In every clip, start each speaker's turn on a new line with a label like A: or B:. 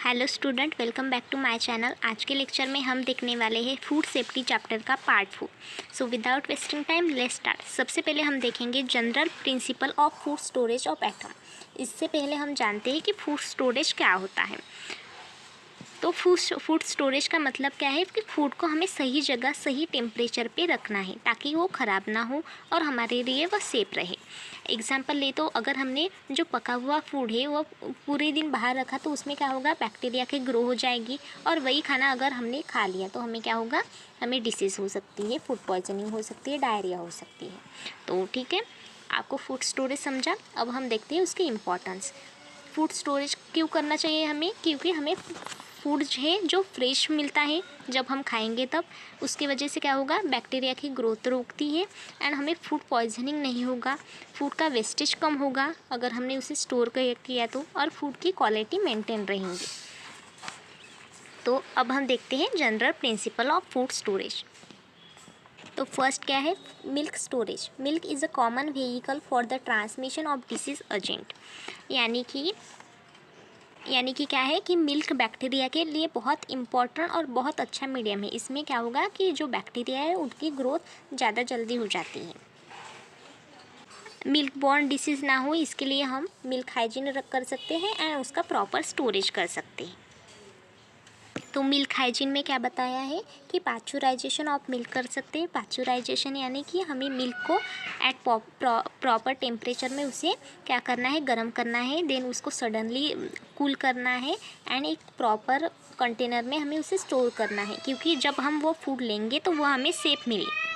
A: Hello student, welcome back to my channel. आज के lecture में हम देखने वाले हैं फूड सेफ्टी चैप्टर का part 4। So without wasting time let's start. सबसे पहले हम देखेंगे general principle of food storage of atom. इससे पहले हम जानते हैं कि फूड स्टोरेज क्या होता है। तो फूड स्टोरेज का मतलब क्या है कि फूड को हमें सही जगह सही टेम्परेचर पे रखना है ताकि वो ख़राब ना हो और हमारे लिए वह सेफ रहे। एग्जाम्पल ले तो अगर हमने जो पका हुआ फूड है वो पूरे दिन बाहर रखा तो उसमें क्या होगा, बैक्टीरिया के ग्रो हो जाएगी और वही खाना अगर हमने खा लिया तो हमें क्या होगा, हमें डिसीज़ हो सकती है, फूड पॉइजनिंग हो सकती है, डायरिया हो सकती है। तो ठीक है, आपको फूड स्टोरेज समझा। अब हम देखते हैं उसकी इम्पोर्टेंस। फूड स्टोरेज क्यों करना चाहिए हमें, क्योंकि हमें फूड है जो फ्रेश मिलता है जब हम खाएंगे तब उसकी वजह से क्या होगा, बैक्टीरिया की ग्रोथ रोकती है एंड हमें फूड पॉइजनिंग नहीं होगा, फूड का वेस्टेज कम होगा अगर हमने उसे स्टोर किया तो, और फूड की क्वालिटी मेंटेन रहेंगी। तो अब हम देखते हैं general principle of food storage. तो फर्स्ट क्या है, milk storage. Milk is a common vehicle for the transmission of disease agent. यानी कि क्या है कि मिल्क बैक्टीरिया के लिए बहुत इम्पोर्टेंट और बहुत अच्छा मीडियम है। इसमें क्या होगा कि जो बैक्टीरिया है उनकी ग्रोथ ज़्यादा जल्दी हो जाती है। मिल्क बॉर्न डिसीज़ ना हो इसके लिए हम मिल्क हाइजीन कर सकते हैं एंड उसका प्रॉपर स्टोरेज कर सकते हैं। तो मिल्क हाइजीन में क्या बताया है कि पाश्चराइजेशन ऑफ मिल्क कर सकते हैं। पाश्चराइजेशन यानी कि हमें मिल्क को एट प्रॉपर टेम्परेचर में उसे क्या करना है, गर्म करना है, देन उसको सडनली कूल करना है एंड एक प्रॉपर कंटेनर में हमें उसे स्टोर करना है, क्योंकि जब हम वो फूड लेंगे तो वो हमें सेफ मिले।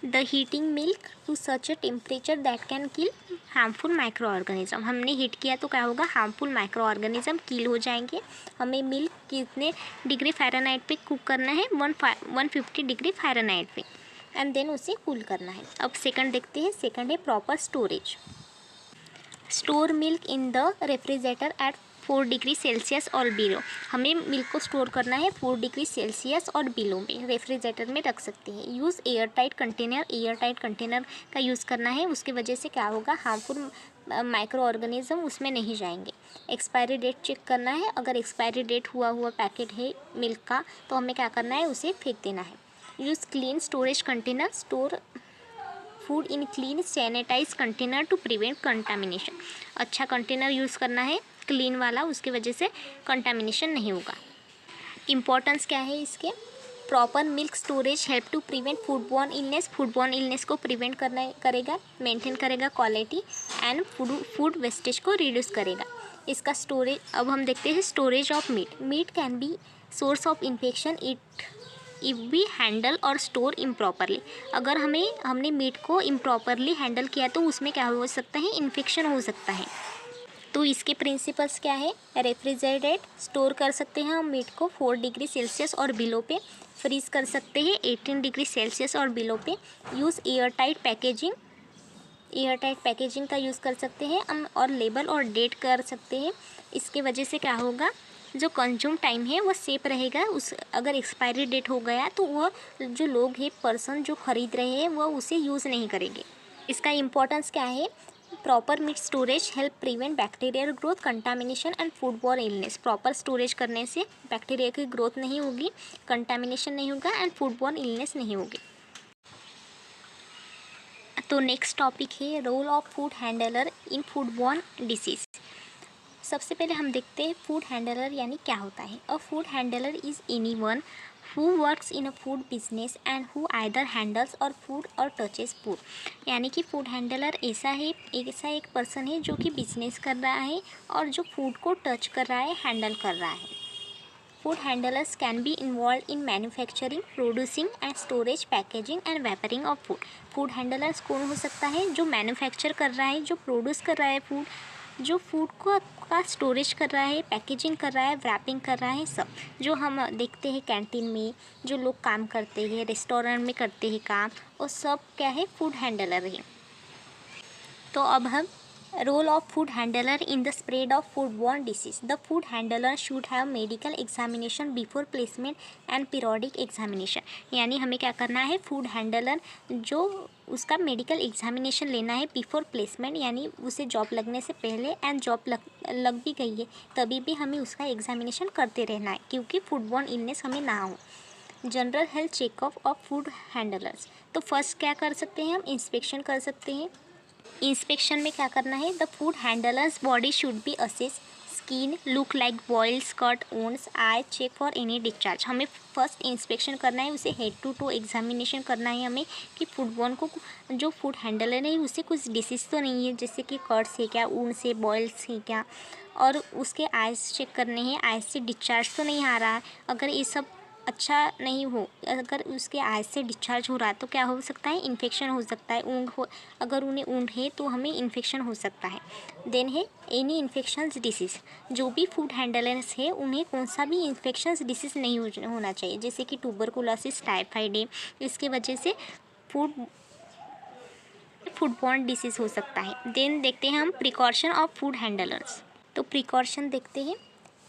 A: The heating milk to such a temperature that can kill harmful micro organism. हमने हीट किया तो क्या होगा, हार्मफुल माइक्रो ऑर्गेनिज्म किल हो जाएंगे। हमें मिल्क कितने डिग्री फ़ारेनहाइट पे कुक करना है, 150 डिग्री फ़ारेनहाइट पे, एंड देन उसे कूल करना है। अब सेकंड देखते हैं। सेकंड है proper storage. Store milk in the refrigerator at 4 degree Celsius और बिलो। हमें मिल्क को स्टोर करना है 4 डिग्री सेल्सियस और बिलो में, रेफ्रिजरेटर में रख सकते हैं। Use airtight container. Airtight container का यूज़ करना है, उसकी वजह से क्या होगा, हार्मफुल माइक्रो ऑर्गेनिज्म उसमें नहीं जाएंगे। एक्सपायरी डेट चेक करना है। अगर एक्सपायरी डेट हुआ पैकेट है मिल्क का तो हमें क्या करना है, उसे फेंक देना है। Use clean storage container. Store food in clean sanitize container to prevent contamination. अच्छा कंटेनर यूज़ करना है, क्लीन वाला, उसकी वजह से कंटामिनेशन नहीं होगा। इम्पोर्टेंस क्या है इसके, proper milk storage help to prevent foodborne illness. Foodborne illness को प्रिवेंट करेगा, मेंटेन करेगा क्वालिटी एंड फूड वेस्टेज को रिड्यूस करेगा। इसका स्टोरेज, अब हम देखते हैं storage of meat. Meat can be source of infection if we handle और स्टोर इम्प्रॉपरली। अगर हमने मीट को इम्प्रॉपरली हैंडल किया तो उसमें क्या हो सकता है, इन्फेक्शन हो सकता है। तो इसके प्रिंसिपल्स क्या है, रेफ्रिजरेट, स्टोर कर सकते हैं हम मीट को 4 डिग्री सेल्सियस और बिलो पे, फ्रीज कर सकते हैं 18 डिग्री सेल्सियस और बिलो पे। Use air tight packaging. Air tight packaging का यूज़ कर सकते हैं हम, और लेबल और डेट कर सकते हैं। इसके वजह से क्या होगा, जो कंज्यूम टाइम है वो सेफ रहेगा। उस अगर एक्सपायरी डेट हो गया तो वह जो लोग हैं, पर्सन जो ख़रीद रहे हैं, वह उसे यूज़ नहीं करेंगे। इसका इम्पोर्टेंस क्या है, proper meat storage help prevent bacterial growth, contamination and foodborne illness. Proper storage करने से बैक्टीरिया की ग्रोथ नहीं होगी, कंटामिनेशन नहीं होगा एंड फूडबॉर्न इलनेस नहीं होगी। तो नेक्स्ट टॉपिक है role of food handler in foodborne disease. सबसे पहले हम देखते हैं फूड हैंडलर यानी क्या होता है। अ food handler is anyone who works in a food business and who either handles और फूड और टचेस फूड। यानी कि फूड हैंडलर ऐसा एक पर्सन है जो कि बिजनेस कर रहा है और जो फूड को टच कर रहा है, हैंडल कर रहा है। Food handlers can be involve in manufacturing, producing and storage, packaging and wrapping of food. Food handlers कौन हो सकता है, जो मैन्युफैक्चर कर रहा है, जो प्रोड्यूस कर रहा है फूड, जो फूड को का स्टोरेज कर रहा है, पैकेजिंग कर रहा है, रैपिंग कर रहा है, सब जो हम देखते हैं कैंटीन में जो लोग काम करते हैं, रेस्टोरेंट में करते हैं काम, वो सब क्या है, फूड हैंडलर है। तो अब हम role of food handler in the spread of foodborne disease. The food handler should have medical examination before placement and periodic examination. यानी हमें क्या करना है, फूड हैंडलर जो उसका मेडिकल एग्जामिनेशन लेना है बिफोर प्लेसमेंट, यानी उसे जॉब लगने से पहले, एंड जॉब लग भी गई है तभी भी हमें उसका एग्जामिनेशन करते रहना है क्योंकि फूडबॉर्न इलनेस हमें ना हो। General health checkup of food handlers. तो फर्स्ट क्या कर सकते हैं, हम इंस्पेक्शन कर सकते हैं। इंस्पेक्शन में क्या करना है, the food handlers body should be assess, skin look like boils, cut, wounds, eye check for any discharge. हमें फर्स्ट इंस्पेक्शन करना है, उसे हेड टू एग्जामिनेशन करना है हमें कि फूडबॉर्न को जो फूड हैंडलर है उसे कुछ डिसीज तो नहीं है, जैसे कि कट्स है क्या, वुंड्स है, बॉइल्स है क्या, और उसके आइज चेक करने हैं, आइज से डिस्चार्ज तो नहीं आ रहा है। अगर ये सब अच्छा नहीं हो, अगर उसके आइज से डिस्चार्ज हो रहा है तो क्या हो सकता है, इन्फेक्शन हो सकता है। ऊँग हो, अगर उन्हें ऊँग है तो हमें इन्फेक्शन हो सकता है। देन है एनी इन्फेक्शंस डिसीज़। जो भी फूड हैंडलर्स है उन्हें कौन सा भी इन्फेक्शंस डिसीज़ नहीं होना चाहिए, जैसे कि ट्यूबरकुलोसिस, टाइफाइड है, इसके वजह से फूडबॉर्न डिसीज़ हो सकता है। देन देखते हैं हम प्रिकॉशन ऑफ फूड हैंडलर्स। तो प्रिकॉशन देखते हैं।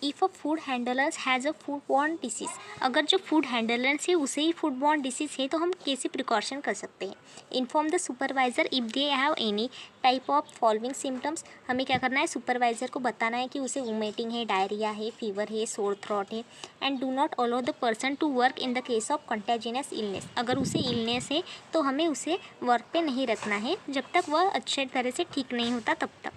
A: If a food handlers has a foodborne disease, अगर जो फूड हैंडलर्स है उसे ही फूडबॉर्न डिसीज़ है तो हम कैसे प्रिकॉशन कर सकते हैं। Inform the supervisor if they have any type of following symptoms. हमें क्या करना है, सुपरवाइज़र को बताना है कि उसे वोमिटिंग है, डायरिया है, फीवर है, सोर थ्रोट है। And do not allow the person to work in the case of contagious illness. अगर उसे इलनेस है तो हमें उसे वर्क पे नहीं रखना है जब तक वह अच्छे तरह से ठीक नहीं होता तब तक।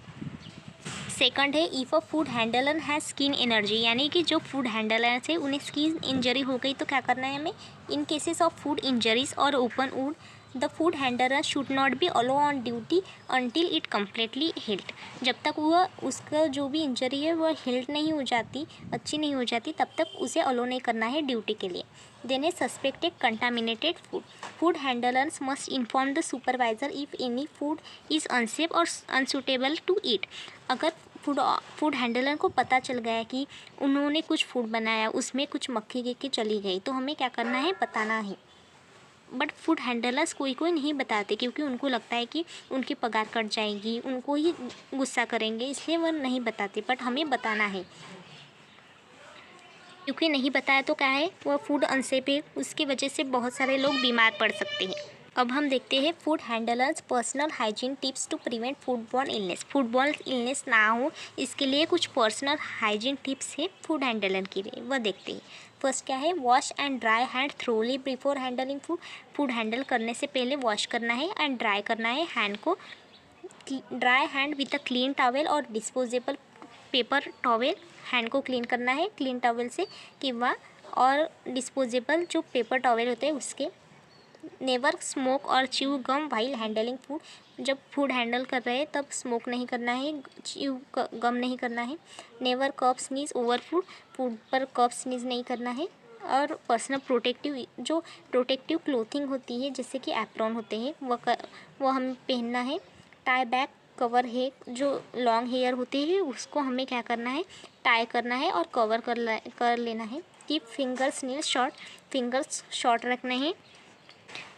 A: सेकंड है, if a food handler has skin energy, यानी कि जो फूड हैंडलर्स है उन्हें स्किन इंजरी हो गई तो क्या करना है हमें। In cases of food injuries और open wound, the food handler should not be allow on duty until it completely healed. जब तक वह उसका जो भी इंजरी है वह हील्ड नहीं हो जाती, अच्छी नहीं हो जाती, तब तक उसे अलो नहीं करना है ड्यूटी के लिए। देन है suspected contaminated food. Food handlers must inform the supervisor if any food is unsafe और अनसूटेबल टू ईट। अगर फूड हैंडलर को पता चल गया कि उन्होंने कुछ फूड बनाया उसमें कुछ मक्खी के चली गई तो हमें क्या करना है, बताना है। बट फूड हैंडलर्स कोई नहीं बताते क्योंकि उनको लगता है कि उनकी पगार कट जाएगी, उनको ही गुस्सा करेंगे, इसलिए वह नहीं बताते। बट हमें बताना है क्योंकि नहीं बताया तो क्या है, वह फूड अनसेफ है, उसकी वजह से बहुत सारे लोग बीमार पड़ सकते हैं। अब हम देखते हैं food handlers personal hygiene tips to prevent foodborne illness. Foodborne illness ना हो इसके लिए कुछ पर्सनल हाइजीन टिप्स है फूड हैंडलर के लिए, वह देखते हैं। फर्स्ट क्या है, wash and dry hand thoroughly before handling food. Food handle करने से पहले वॉश करना है एंड ड्राई करना है हैंड को। Dry hand with a clean towel और डिस्पोजेबल पेपर टॉवेल। हैंड को क्लीन करना है क्लीन टॉवेल से किंवा और डिस्पोजेबल जो पेपर टॉवेल होते हैं उसके। नेवर स्मोक और च्यू गम वाइल हैंडलिंग फूड। जब फूड हैंडल कर रहे हैं तब स्मोक नहीं करना है, च्यू गम नहीं करना है। नेवर कफ स्नीज ओवर फूड, फूड पर कफ स्नीज नहीं करना है। और पर्सनल जो प्रोटेक्टिव क्लोथिंग होती है जैसे कि एप्रॉन होते हैं वो हमें पहनना है। टाई बैक कवर है, जो लॉन्ग हेयर होते हैं उसको हमें क्या करना है, टाई करना है और कवर कर लेना है। Keep fingers nail short, fingers short रखने हैं।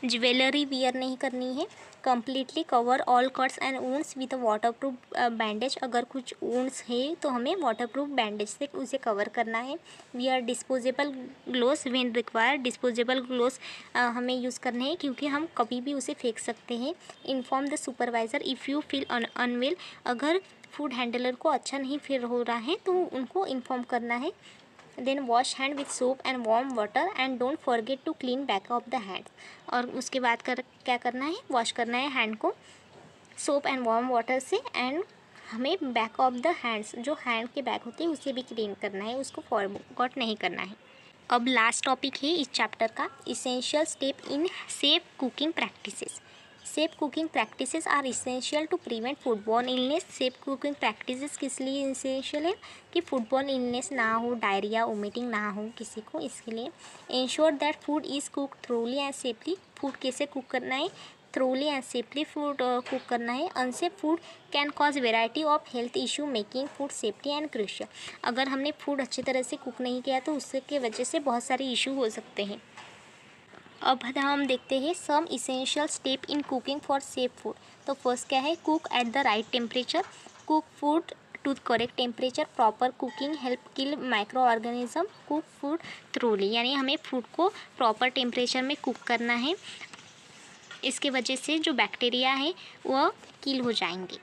A: ज्वेलरी वियर नहीं करनी है। Completely cover all cuts and wounds with waterproof bandage. अगर कुछ वुंड्स है तो हमें वाटरप्रूफ बैंडेज से उसे कवर करना है। Wear disposable gloves when required. Disposable gloves हमें यूज़ करने हैं क्योंकि हम कभी भी उसे फेंक सकते हैं। Inform the supervisor if you feel unwell. अगर फूड हैंडलर को अच्छा नहीं फील हो रहा है तो उनको इन्फॉर्म करना है। Then wash hand with soap and warm water and don't forget to clean back of the hand. और उसके बाद क्या करना है, वॉश करना है हैंड को सोप एंड वार्म वाटर से। एंड हमें बैक ऑफ द हैंड्स, जो हैंड के बैक होते हैं उसे भी क्लीन करना है, उसको फॉरगॉट नहीं करना है। अब लास्ट टॉपिक है इस चैप्टर का, essential step in safe cooking practices. Safe cooking practices are essential to prevent foodborne illness. Safe cooking practices किस लिए इसेंशियल है कि फूडबॉर्न इलनेस ना हो, डायरिया वोमिटिंग ना हो किसी को, इसके लिए। Ensure that food is cook thoroughly and safely. Food कैसे कुक करना है, thoroughly and safely food cook करना है। Unsafe food can cause variety of health issue making food safety and crucial. अगर हमने फूड अच्छी तरह से कुक नहीं किया तो उसके वजह से बहुत सारे इशू हो सकते हैं। अब हम देखते हैं some essential step in cooking for safe food. तो फर्स्ट क्या है, cook at the right temperature, cook food to correct temperature, proper cooking help kill microorganism, cook food thoroughly, यानी हमें फूड को प्रॉपर टेम्परेचर में cook करना है, इसके वजह से जो बैक्टीरिया है वह किल हो जाएंगे।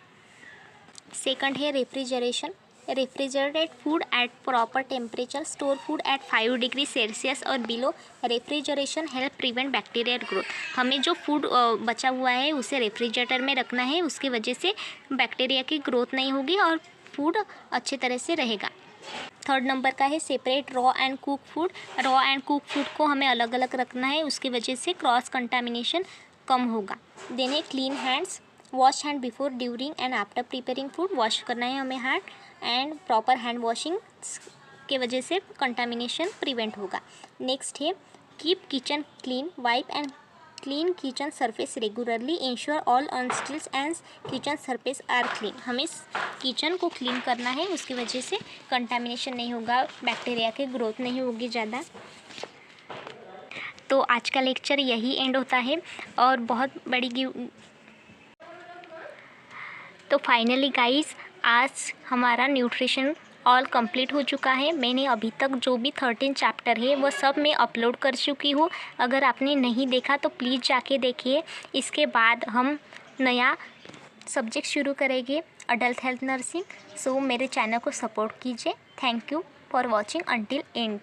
A: सेकंड है refrigeration, refrigerate food at proper temperature, store food at 5 degree Celsius और below, refrigeration help prevent bacterial growth. हमें जो फूड बचा हुआ है उसे रेफ्रिजरेटर में रखना है, उसकी वजह से बैक्टीरिया की ग्रोथ नहीं होगी और फूड अच्छे तरह से रहेगा। थर्ड नंबर का है separate raw and cook food, raw and cook food को हमें अलग अलग रखना है, उसकी वजह से क्रॉस कंटामिनेशन कम होगा। देन है clean hands, wash hand before during and after preparing food, wash करना है हमें hand and proper hand washing के वजह से कंटामिनेशन प्रिवेंट होगा। नेक्स्ट है keep kitchen clean, wipe and clean kitchen surface regularly, ensure all utensils and kitchen surface are clean. हमें kitchen को क्लीन करना है, उसकी वजह से कंटामिनेशन नहीं होगा, बैक्टीरिया की ग्रोथ नहीं होगी ज़्यादा। तो आज का लेक्चर यही एंड होता है और बहुत बड़ी तो फाइनली गाइस आज हमारा न्यूट्रिशन ऑल कंप्लीट हो चुका है। मैंने अभी तक जो भी 13 चैप्टर है वो सब मैं अपलोड कर चुकी हूँ। अगर आपने नहीं देखा तो प्लीज़ जाके देखिए। इसके बाद हम नया सब्जेक्ट शुरू करेंगे, अडल्ट हेल्थ नर्सिंग। सो मेरे चैनल को सपोर्ट कीजिए। Thank you for watching until and.